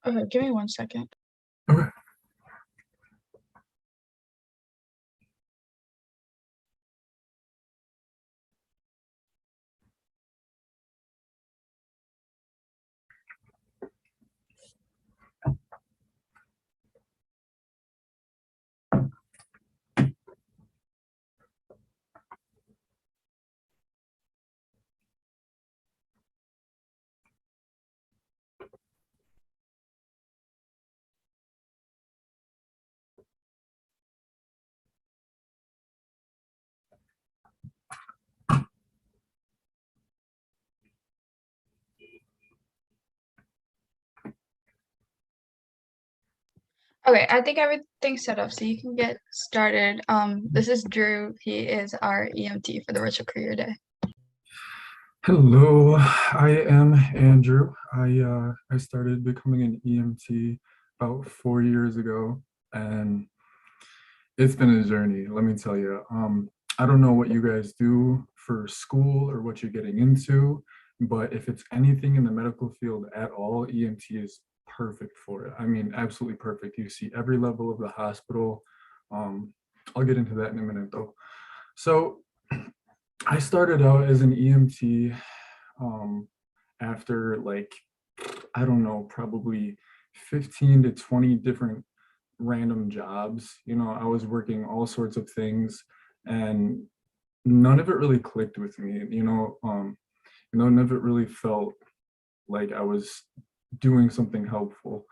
Okay, give me 1 second. Okay. Okay, I think everything's set up so you can get started. This is Drew. He is our EMT for the Virtual Career Day. Hello, I am Andrew. I started becoming an EMT about 4 years ago, and it's been a journey, let me tell you. I don't know what you guys do for school or what you're getting into, but if it's anything in the medical field at all, EMT is perfect for it. I mean, absolutely perfect. You see every level of the hospital. Um, I'll get into that in a minute though. So I started out as an EMT after like, I don't know, probably 15 to 20 different random jobs. I was working all sorts of things and none of it really clicked with me. None of it really felt like I was doing something helpful.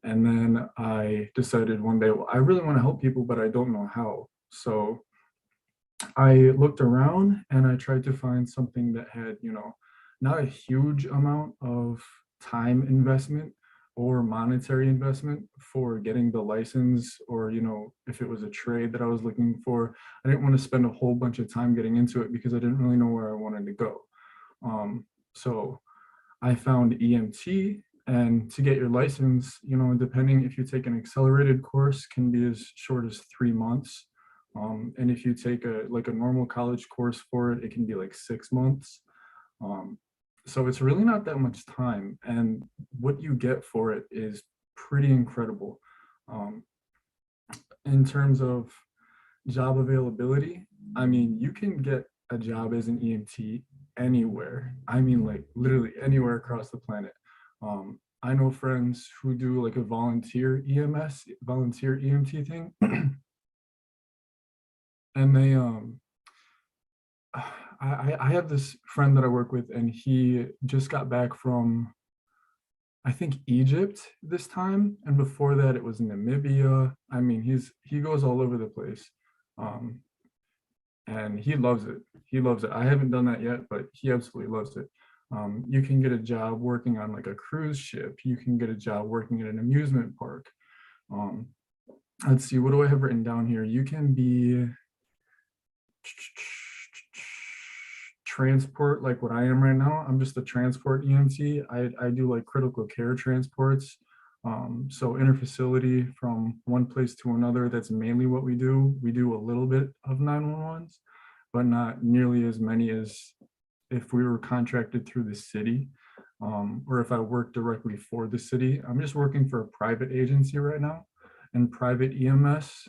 And then I decided one day, well, I really want to help people, but I don't know how. So I looked around and I tried to find something that had, not a huge amount of time investment or monetary investment for getting the license, or, if it was a trade that I was looking for. I didn't want to spend a whole bunch of time getting into it because I didn't really know where I wanted to go. So I found EMT, and to get your license, depending if you take an accelerated course, can be as short as 3 months. And if you take a normal college course for it, it can be like 6 months. Um, so it's really not that much time, and what you get for it is pretty incredible. Um, in terms of job availability, I mean, you can get a job as an EMT anywhere. I mean, like literally anywhere across the planet. I know friends who do like a volunteer EMT thing, and they I have this friend that I work with, and he just got back from, I think, Egypt this time, and before that it was Namibia. I mean, he goes all over the place, um, and he loves it. He loves it. I haven't done that yet, but he absolutely loves it. You can get a job working on like a cruise ship. You can get a job working at an amusement park. Um, let's see, what do I have written down here? You can be transport, like what I am right now. I'm just a transport EMT. I do like critical care transports. So interfacility from one place to another, that's mainly what we do. We do a little bit of 911s, but not nearly as many as if we were contracted through the city, or if I work directly for the city. I'm just working for a private agency right now, and private EMS,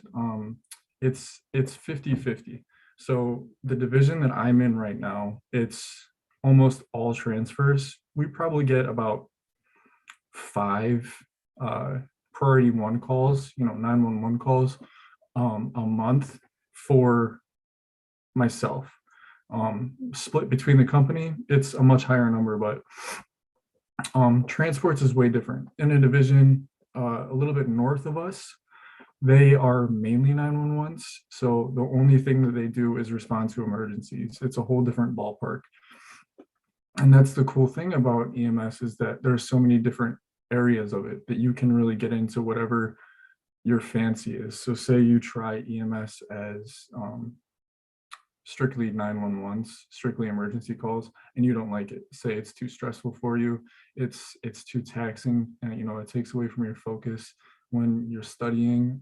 it's 50-50. So the division that I'm in right now, it's almost all transfers. We probably get about 5 uh, priority one calls, 911 calls a month for myself. Split between the company, it's a much higher number, but transports is way different. In a division a little bit north of us, they are mainly 911s. So the only thing that they do is respond to emergencies. It's a whole different ballpark. And that's the cool thing about EMS, is that there's so many different areas of it that you can really get into whatever your fancy is. So say you try EMS as strictly 911s, strictly emergency calls, and you don't like it. Say it's too stressful for you, it's too taxing, and it takes away from your focus when you're studying.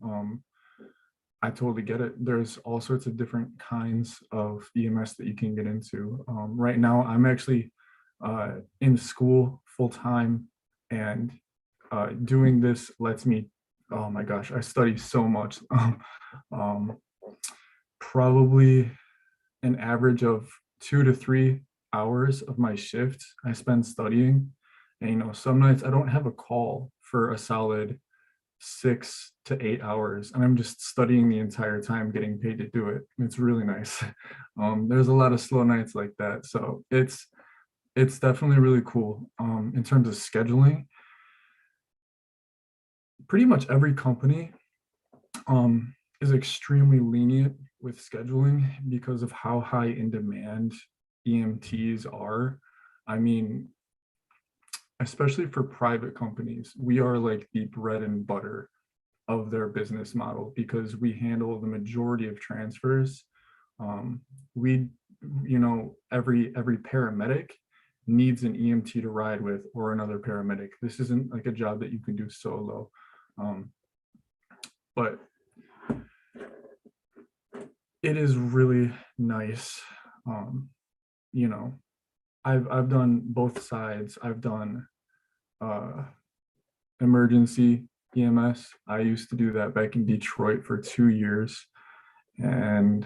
I totally get it. There's all sorts of different kinds of EMS that you can get into. Right now, I'm actually in school full time, and doing this lets me, oh my gosh, I study so much. um, Probably an average of 2 to 3 hours of my shift I spend studying. And some nights I don't have a call for a solid 6 to 8 hours, and I'm just studying the entire time, getting paid to do it. It's really nice. There's a lot of slow nights like that, so it's definitely really cool. In terms of scheduling, pretty much every company is extremely lenient with scheduling because of how high in demand EMTs are. I mean, especially for private companies, we are like the bread and butter of their business model because we handle the majority of transfers. We, every paramedic needs an EMT to ride with or another paramedic. This isn't like a job that you can do solo. But it is really nice. You know, I've done both sides. I've done emergency EMS. I used to do that back in Detroit for 2 years. And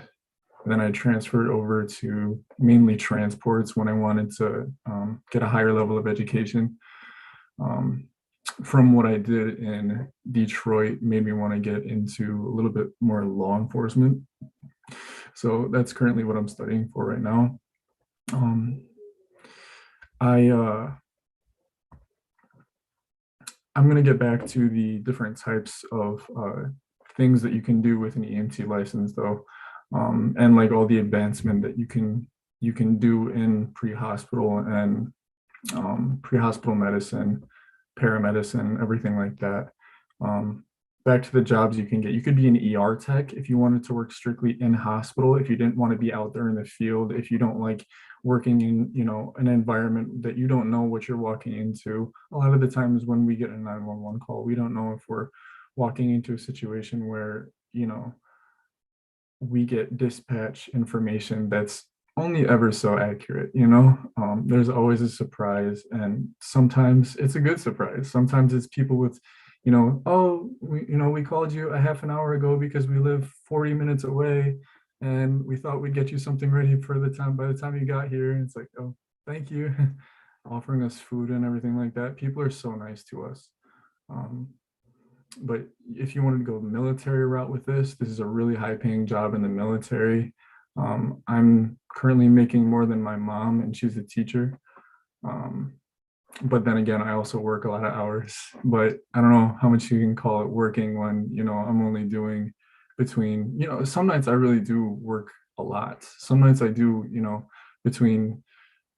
then I transferred over to mainly transports when I wanted to get a higher level of education. From what I did in Detroit made me want to get into a little bit more law enforcement. So that's currently what I'm studying for right now. I'm going to get back to the different types of things that you can do with an EMT license, though, and like all the advancement that you can do in pre-hospital and pre-hospital medicine, paramedicine, everything like that. Back to the jobs you can get. You could be an ER tech if you wanted to work strictly in hospital, if you didn't want to be out there in the field, if you don't like working in, an environment that you don't know what you're walking into. A lot of the times when we get a 911 call, we don't know if we're walking into a situation where, we get dispatch information that's only ever so accurate. There's always a surprise, and sometimes it's a good surprise. Sometimes it's people with, oh, we called you a half an hour ago because we live 40 minutes away and we thought we'd get you something ready for the time by the time you got here. And it's like, oh, thank you. Offering us food and everything like that. People are so nice to us. But if you wanted to go the military route with this is a really high paying job in the military. I'm currently making more than my mom, and she's a teacher. But then again, I also work a lot of hours, but I don't know how much you can call it working when, I'm only doing between, some nights I really do work a lot. Some nights I do, between,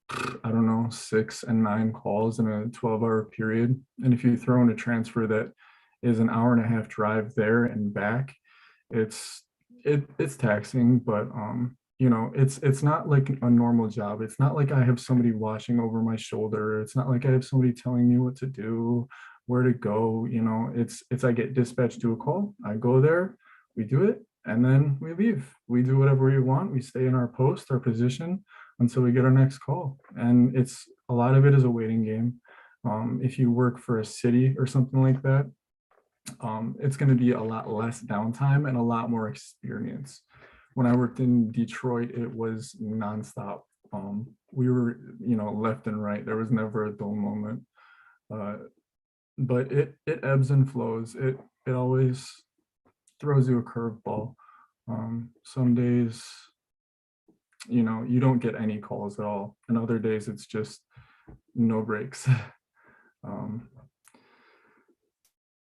I don't know, 6 and 9 calls in a 12-hour period. And if you throw in a transfer that is an hour and a half drive there and back, it's taxing, but it's not like a normal job. It's not like I have somebody watching over my shoulder. It's not like I have somebody telling me what to do, where to go. It's I get dispatched to a call, I go there, we do it, and then we leave. We do whatever we want. We stay in our post, our position, until we get our next call. And it's a lot of it is a waiting game. If you work for a city or something like that, it's going to be a lot less downtime and a lot more experience. When I worked in Detroit, it was nonstop. We were, left and right. There was never a dull moment. But it ebbs and flows. It always throws you a curveball. Some days, you don't get any calls at all, and other days it's just no breaks.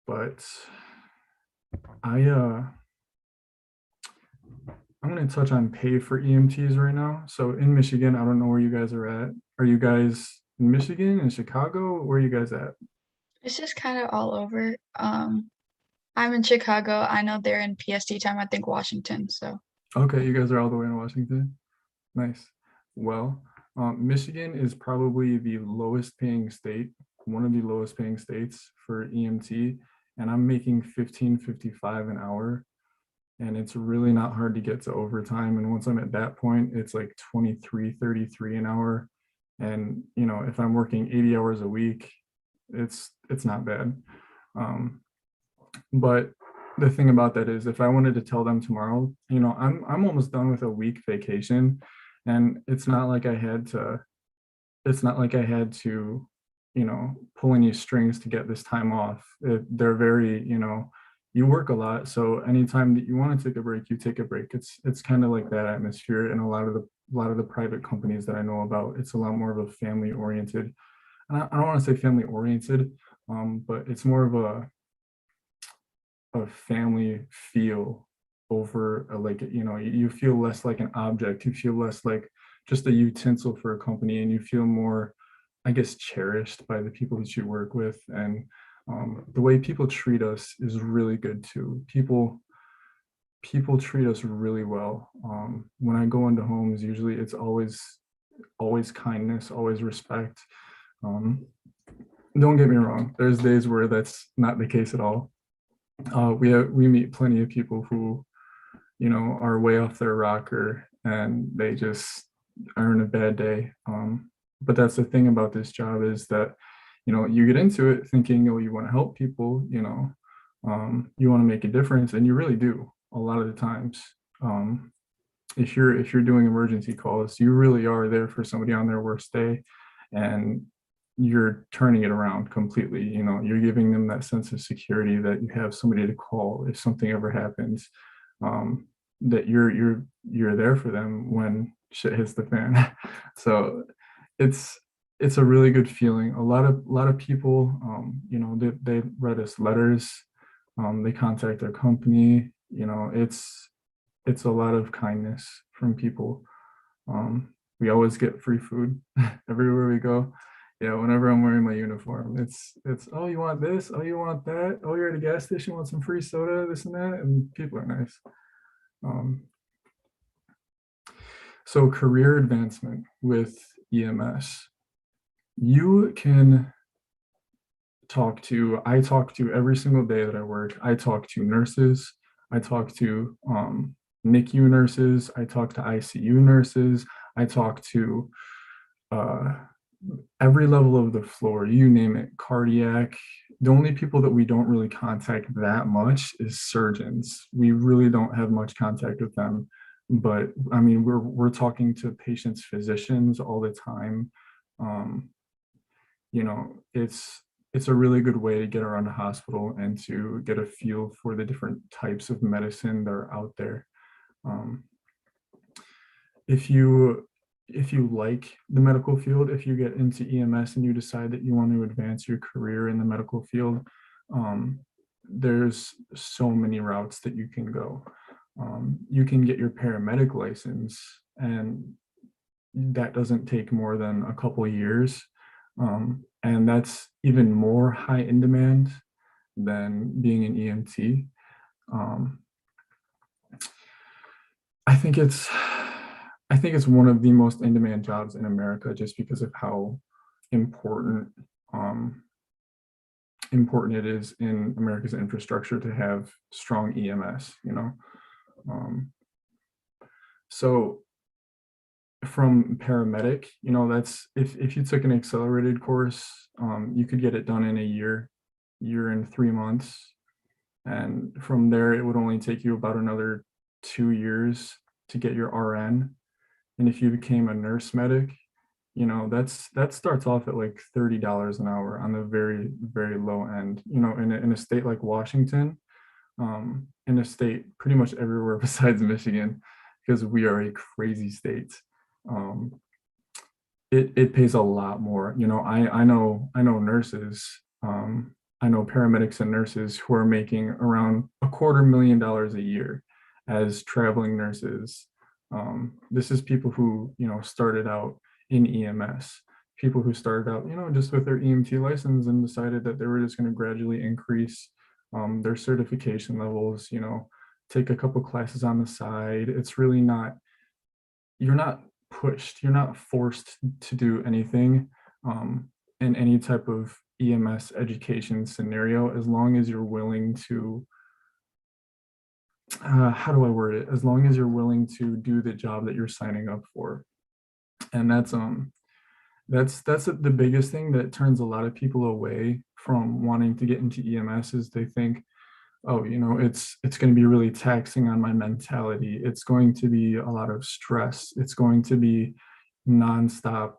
But I'm going to touch on pay for EMTs right now. So in Michigan, I don't know where you guys are at. Are you guys in Michigan, in Chicago? Where are you guys at? It's just kind of all over. I'm in Chicago. I know they're in PST time, I think Washington. So Okay, you guys are all the way in Washington. Nice. Well, Michigan is probably the lowest paying state, one of the lowest paying states for EMT, and I'm making $15.55 an hour. And it's really not hard to get to overtime. And once I'm at that point, it's like $23.33 an hour. And if I'm working 80 hours a week, It's not bad. Um, but the thing about that is if I wanted to tell them tomorrow, I'm almost done with a week vacation, and it's not like I had to, pull any strings to get this time off. They're very, you work a lot, so anytime that you want to take a break, you take a break. It's kind of like that atmosphere in a lot of the private companies that I know about. It's a lot more of a family oriented, and I don't want to say family oriented, but it's more of a family feel over like, you feel less like an object, you feel less like just a utensil for a company, and you feel more, I guess, cherished by the people that you work with. And the way people treat us is really good too. People treat us really well. When I go into homes, usually it's always kindness, always respect. um, don't get me wrong, there's days where that's not the case at all. We meet plenty of people who, are way off their rocker, and they just are in a bad day. But that's the thing about this job, is that, you get into it thinking, oh, you want to help people, you want to make a difference, and you really do a lot of the times. Um, if you're doing emergency calls, you really are there for somebody on their worst day, and you're turning it around completely. You're giving them that sense of security that you have somebody to call if something ever happens, um, that you're there for them when shit hits the fan. So it's it's a really good feeling. A lot of people, they write us letters, they contact our company. It's a lot of kindness from people. We always get free food everywhere we go. Yeah, whenever I'm wearing my uniform, it's oh, you want this? Oh, you want that? Oh, you're at a gas station, want some free soda, this and that, and people are nice. Um, so career advancement with EMS, you can I talk to every single day that I work. I talk to nurses. I talk to NICU nurses. I talk to ICU nurses. I talk to uh, every level of the floor, you name it, cardiac. The only people that we don't really contact that much is surgeons. We really don't have much contact with them. But I mean, we're talking to patients' physicians all the time. Um, it's a really good way to get around a hospital and to get a feel for the different types of medicine that are out there. Um, if you if you like the medical field, if you get into EMS and you decide that you want to advance your career in the medical field, um, there's so many routes that you can go. You can get your paramedic license, and that doesn't take more than a couple years. And that's even more high in demand than being an EMT. Um, I think it's I think it's one of the most in-demand jobs in America, just because of how important um, important it is in America's infrastructure to have strong EMS. Um, so from paramedic, that's if you took an accelerated course, you could get it done in a year and 3 months, and from there it would only take you about another 2 years to get your RN. And if you became a nurse medic, that starts off at like $30 an hour on the very, very low end. In a state like Washington, in a state pretty much everywhere besides Michigan, because we are a crazy state. Um, it pays a lot more. I know nurses, I know paramedics and nurses who are making around $250,000 a year as traveling nurses. This is people who started out in EMS, people who started out just with their EMT license and decided that they were just going to gradually increase their certification levels. Take a couple classes on the side. It's really not, you're not pushed, you're not forced to do anything in any type of EMS education scenario, as long as you're willing to, how do I word it? As long as you're willing to do the job that you're signing up for. And That's the biggest thing that turns a lot of people away from wanting to get into EMS is they think, oh, it's going to be really taxing on my mentality. It's going to be a lot of stress. It's going to be nonstop,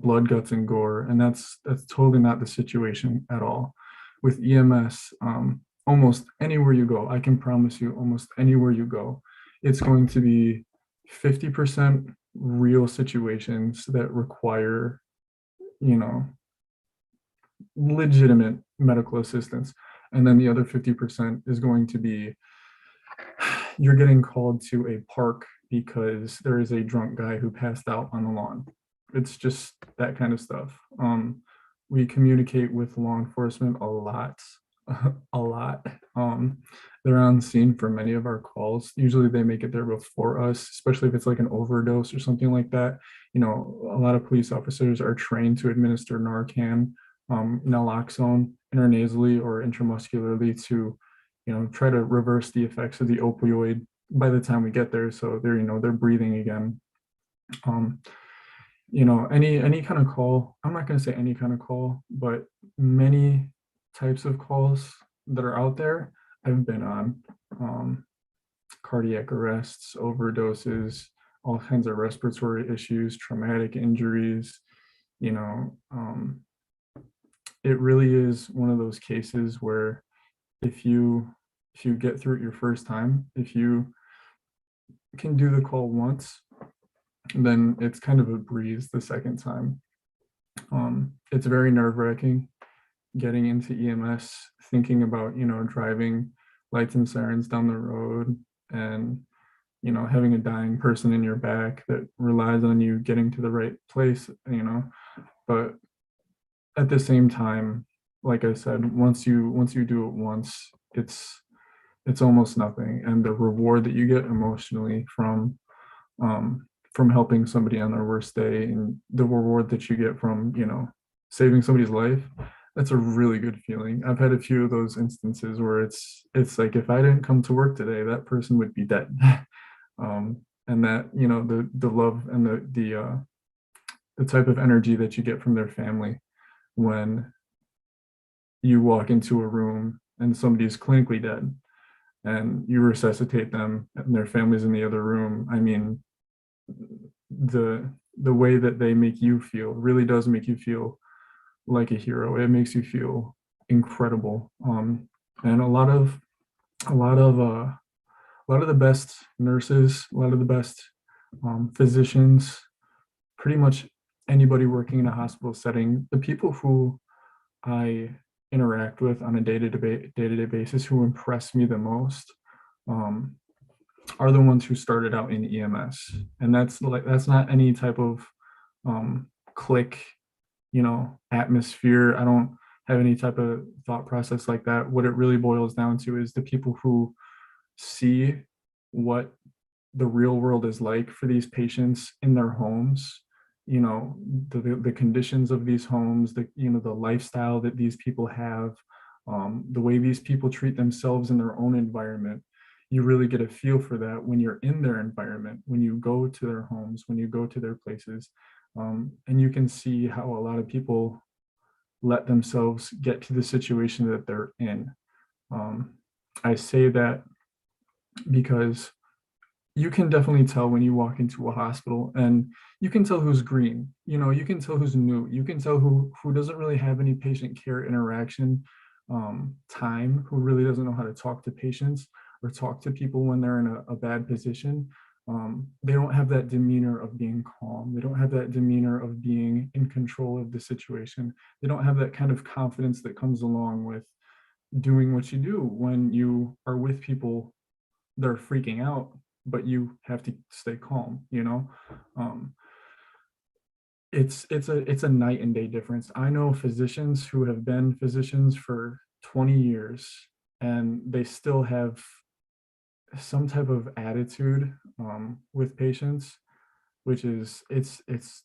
blood, guts, and gore. And that's totally not the situation at all. With EMS, almost anywhere you go, I can promise you, almost anywhere you go, it's going to be 50% real situations that require, you know, legitimate medical assistance. And then the other 50% is going to be you're getting called to a park because there is a drunk guy who passed out on the lawn. It's just that kind of stuff. We communicate with law enforcement a lot, a lot. They're on scene for many of our calls. Usually they make it there before us, especially if it's like an overdose or something like that. A lot of police officers are trained to administer Narcan, naloxone intranasally or intramuscularly to, try to reverse the effects of the opioid by the time we get there. So they're breathing again. Um, any kind of call, I'm not going to say any kind of call, but many types of calls that are out there I've been on. Cardiac arrests, overdoses, all kinds of respiratory issues, traumatic injuries. you know um, it really is one of those cases where if you get through it your first time, if you can do the call once, then it's kind of a breeze the second time. It's very nerve-wracking getting into EMS, thinking about, driving lights and sirens down the road and, having a dying person in your back that relies on you getting to the right place, but at the same time, like I said, once you do it once, it's almost nothing. And the reward that you get emotionally from helping somebody on their worst day, and the reward that you get from, saving somebody's life, that's a really good feeling. I've had a few of those instances where it's like, if I didn't come to work today, that person would be dead. And that, the love and the type of energy that you get from their family when you walk into a room and somebody's clinically dead and you resuscitate them and their family's in the other room. I mean, the way that they make you feel really does make you feel like a hero. It makes you feel incredible. And a lot of the best nurses, a lot of the best physicians, pretty much anybody working in a hospital setting, the people who I interact with on a day-to-day basis, who impress me the most, are the ones who started out in EMS. And that's not any type of click, atmosphere. I don't have any type of thought process like that. What it really boils down to is the people who see what the real world is like for these patients in their homes, the conditions of these homes, the lifestyle that these people have, the way these people treat themselves in their own environment. You really get a feel for that when you're in their environment, when you go to their homes, when you go to their places. And you can see how a lot of people let themselves get to the situation that they're in. I say that because you can definitely tell when you walk into a hospital, and you can tell who's green, you can tell who's new, you can tell who doesn't really have any patient care interaction time, who really doesn't know how to talk to patients or talk to people when they're in a bad position. They don't have that demeanor of being calm. They don't have that demeanor of being in control of the situation. They don't have that kind of confidence that comes along with doing what you do when you are with people that are freaking out, but you have to stay calm. It's a night and day difference. I know physicians who have been physicians for 20 years and they still have some type of attitude with patients, which is it's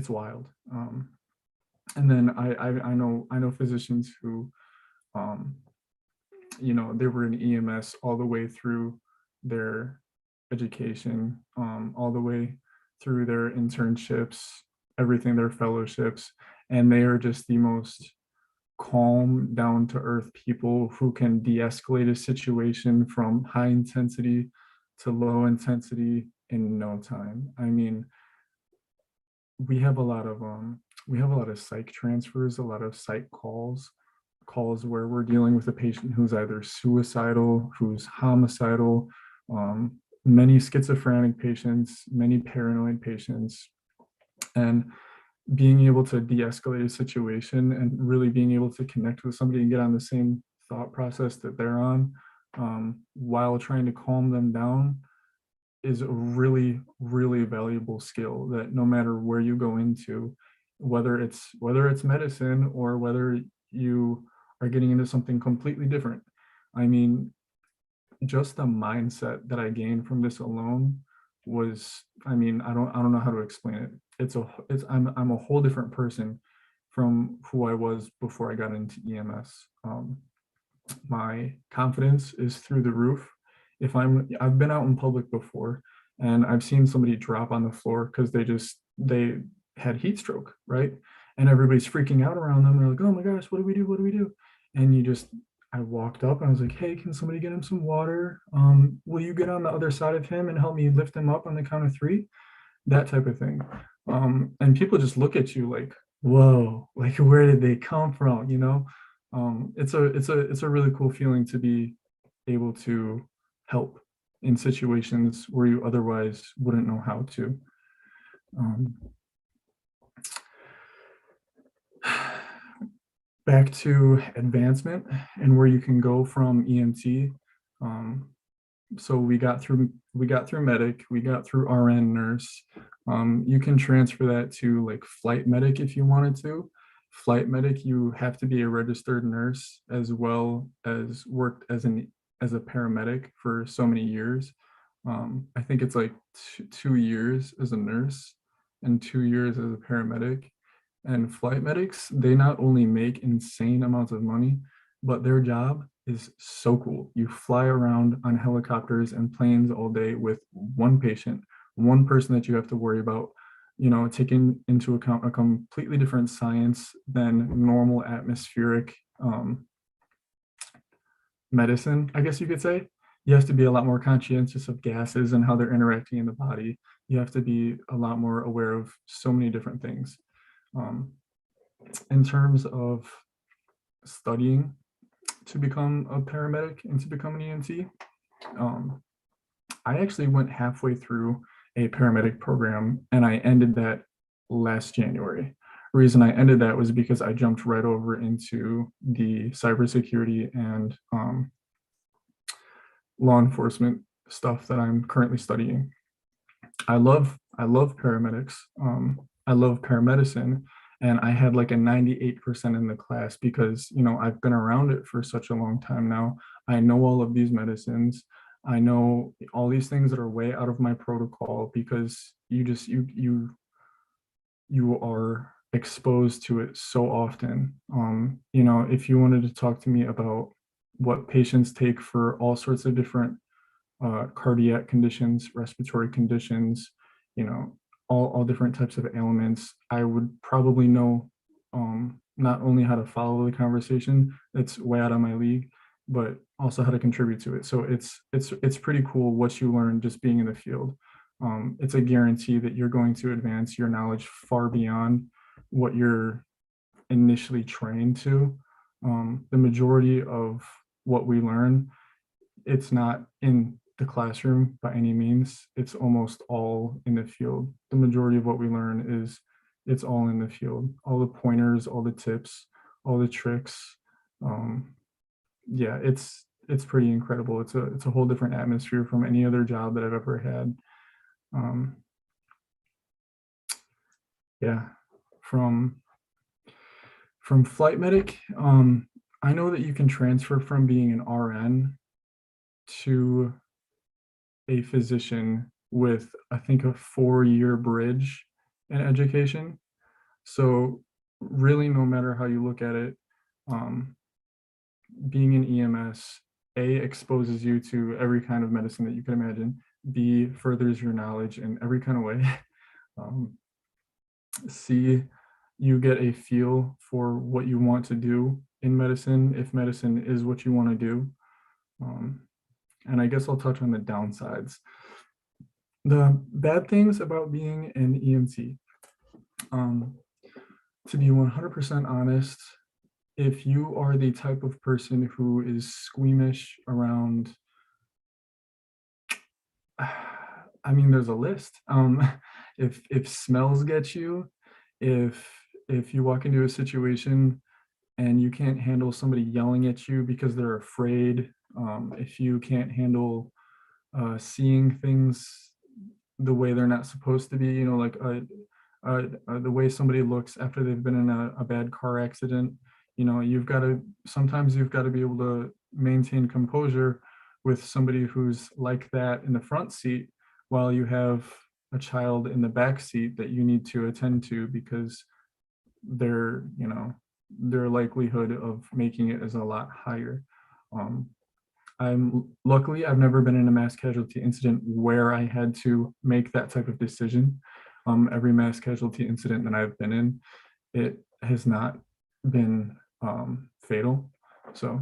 wild. And then I know physicians who they were in EMS all the way through their education, all the way through their internships, everything, their fellowships, and they are just the most calm, down to earth people who can de-escalate a situation from high intensity to low intensity in no time. I mean, we have a lot of psych transfers, a lot of psych calls where we're dealing with a patient who's either suicidal, who's homicidal, many schizophrenic patients, many paranoid patients, and being able to de-escalate a situation and really being able to connect with somebody and get on the same thought process that they're on, while trying to calm them down, is a really, really valuable skill that no matter where you go into, whether it's medicine or whether you are getting into something completely different. I mean, just the mindset that I gained from this alone was, I mean, I don't know how to explain it. I'm a whole different person from who I was before I got into EMS. My confidence is through the roof. I've been out in public before and I've seen somebody drop on the floor because they had heat stroke, right? And everybody's freaking out around them. They're like, oh my gosh, what do we do? What do we do? And I walked up and I was like, hey, can somebody get him some water? Will you get on the other side of him and help me lift him up on the count of three? That type of thing. And people just look at you like, whoa, like where did they come from? It's a really cool feeling to be able to help in situations where you otherwise wouldn't know how to. Back to advancement and where you can go from EMT. So we got through medic, we got through RN nurse. You can transfer that to like flight medic if you wanted to. Flight medic, you have to be a registered nurse as well as worked as a paramedic for so many years. I think it's like 2 years as a nurse and 2 years as a paramedic. And flight medics, they not only make insane amounts of money, but their job is so cool. You fly around on helicopters and planes all day with one patient, one person that you have to worry about, taking into account a completely different science than normal atmospheric medicine, I guess you could say. You have to be a lot more conscientious of gases and how they're interacting in the body. You have to be a lot more aware of so many different things. In terms of studying to become a paramedic and to become an EMT, I actually went halfway through a paramedic program and I ended that last January. The reason I ended that was because I jumped right over into the cybersecurity and law enforcement stuff that I'm currently studying. I love paramedics. I love paramedicine. And I had like a 98% in the class because, I've been around it for such a long time now. I know all of these medicines. I know all these things that are way out of my protocol because you are exposed to it so often. If you wanted to talk to me about what patients take for all sorts of different cardiac conditions, respiratory conditions, all different types of ailments, I would probably know not only how to follow the conversation, that's way out of my league, but also how to contribute to it. So it's pretty cool what you learn just being in the field. It's a guarantee that you're going to advance your knowledge far beyond what you're initially trained to. The majority of what we learn, it's not in the classroom by any means. It's almost all in the field. The majority of what we learn it's all in the field. All the pointers, all the tips, all the tricks. Yeah, it's pretty incredible. It's a whole different atmosphere from any other job that I've ever had. Yeah, from flight medic, I know that you can transfer from being an RN to a physician with, I think, a 4-year bridge in education. So really, no matter how you look at it, being in EMS, A, exposes you to every kind of medicine that you can imagine. B, furthers your knowledge in every kind of way. C, you get a feel for what you want to do in medicine, if medicine is what you want to do. Um, and I guess I'll touch on the downsides. The bad things about being an EMT. Um, to be 100% honest, if you are the type of person who is squeamish around, I mean, there's a list. If smells get you, if if you walk into a situation and you can't handle somebody yelling at you because they're afraid, if you can't handle seeing things the way they're not supposed to be, like the way somebody looks after they've been in a bad car accident, sometimes you've got to be able to maintain composure with somebody who's like that in the front seat while you have a child in the back seat that you need to attend to because their, their likelihood of making it is a lot higher. Um, luckily, I've never been in a mass casualty incident where I had to make that type of decision. Every mass casualty incident that I've been in, it has not been fatal. So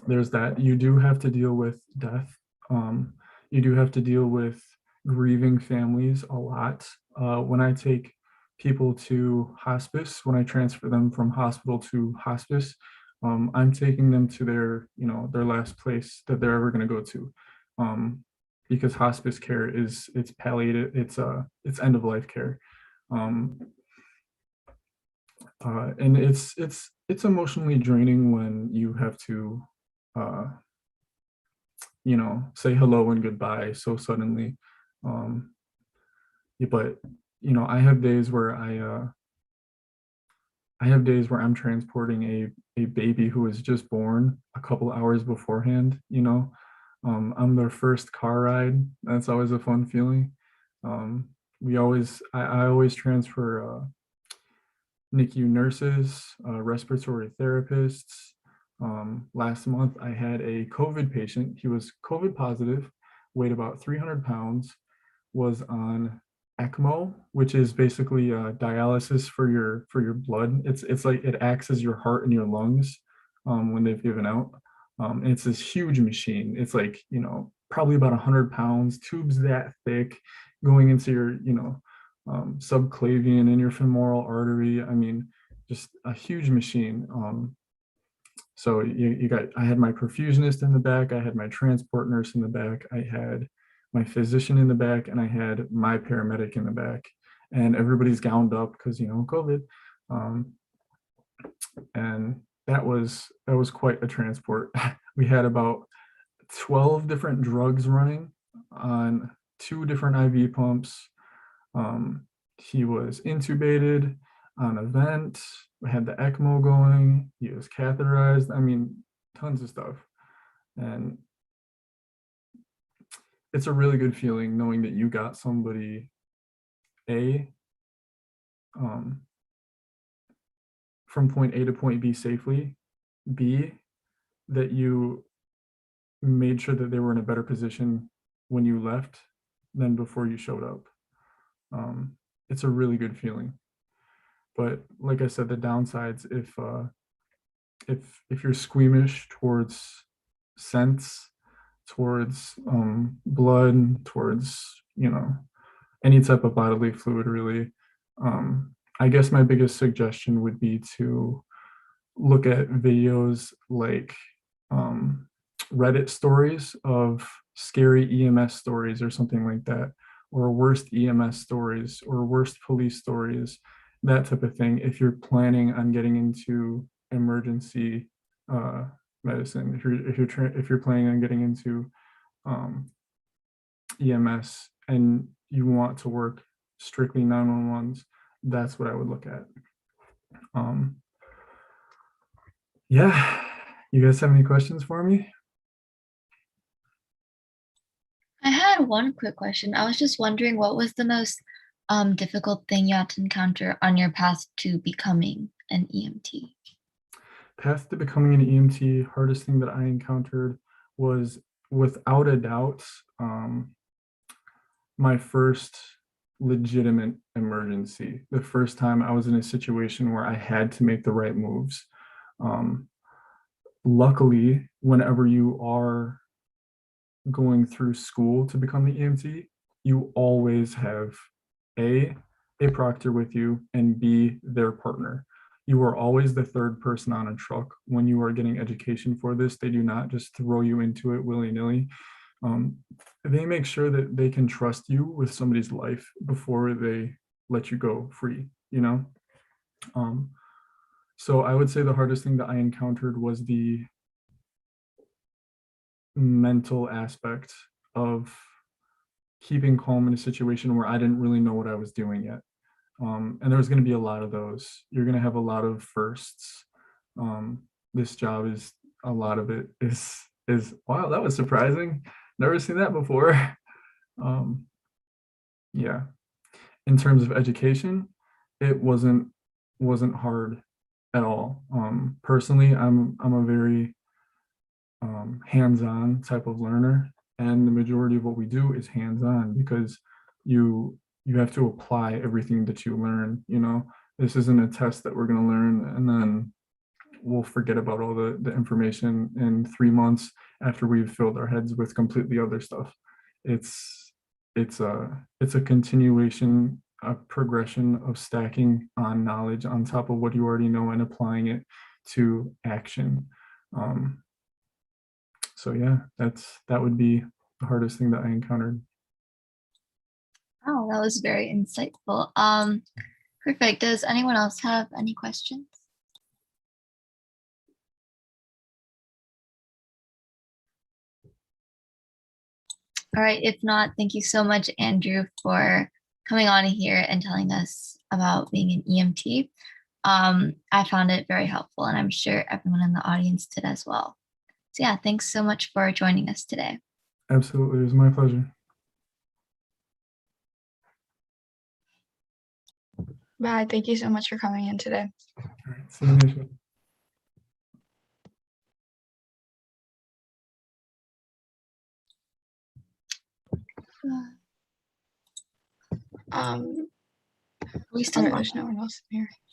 there's that. You do have to deal with death. You do have to deal with grieving families a lot. When I take people to hospice, when I transfer them from hospital to hospice, I'm taking them to their, their last place that they're ever going to go to, because hospice care it's palliative, it's end of life care, um, and it's emotionally draining when you have to, uh, say hello and goodbye so suddenly. Um, yeah, but I have days where I have days where I'm transporting a baby who was just born a couple hours beforehand, I'm their first car ride. That's always a fun feeling. Um, I always transfer NICU nurses, respiratory therapists. Last month, I had a COVID patient. He was COVID positive, weighed about 300 pounds, was on ECMO, which is basically dialysis for your blood. It's like it acts as your heart and your lungs when they've given out. And it's this huge machine. It's like, probably about 100 pounds, tubes that thick, going into your, subclavian and your femoral artery. I mean, just a huge machine. So I had my perfusionist in the back, I had my transport nurse in the back, I had my physician in the back, and I had my paramedic in the back. And everybody's gowned up because, COVID. Um, and that was quite a transport. We had about 12 different drugs running on 2 different IV pumps. He was intubated on a vent. We had the ECMO going. He was catheterized. I mean, tons of stuff. And it's a really good feeling knowing that you got somebody, A, um, from point A to point B safely, B, that you made sure that they were in a better position when you left than before you showed up. It's a really good feeling. But like I said, the downsides, if you're squeamish towards scents, towards blood, towards any type of bodily fluid, really, I guess my biggest suggestion would be to look at videos like Reddit stories of scary EMS stories or something like that, or worst EMS stories or worst police stories, that type of thing. If you're planning on getting into emergency medicine, if you're planning on getting into EMS and you want to work strictly 911s, that's what I would look at. Yeah, you guys have any questions for me? I had one quick question. I was just wondering what was the most difficult thing you had to encounter on your path to becoming an EMT? Path to becoming an EMT, hardest thing that I encountered was, without a doubt, my first legitimate emergency. The first time I was in a situation where I had to make the right moves. Luckily, whenever you are going through school to become the EMT, you always have A, a proctor with you, and B, their partner. You are always the third person on a truck when you are getting education for this. They do not just throw you into it willy-nilly. They make sure that they can trust you with somebody's life before they let you go free, you know? So I would say the hardest thing that I encountered was the mental aspect of keeping calm in a situation where I didn't really know what I was doing yet. And there's going to be a lot of those. You're going to have a lot of firsts. This job is a lot of it is wow, that was surprising. Never seen that before. Yeah. In terms of education, it wasn't hard at all. Personally, I'm a very hands-on type of learner, and the majority of what we do is hands-on because you have to apply everything that you learn. You know, this isn't a test that we're going to learn and then we'll forget about all the information in 3 months after we've filled our heads with completely other stuff. It's a continuation, a progression of stacking on knowledge on top of what you already know and applying it to action. So yeah, that would be the hardest thing that I encountered. Oh, that was very insightful. Perfect. Does anyone else have any questions? All right, if not, thank you so much, Andrew, for coming on here and telling us about being an EMT. I found it very helpful, and I'm sure everyone in the audience did as well. So yeah, thanks so much for joining us today. Absolutely, it was my pleasure. Bye. Thank you so much for coming in today. All right, see you next week. Um, We still there's no one else in here.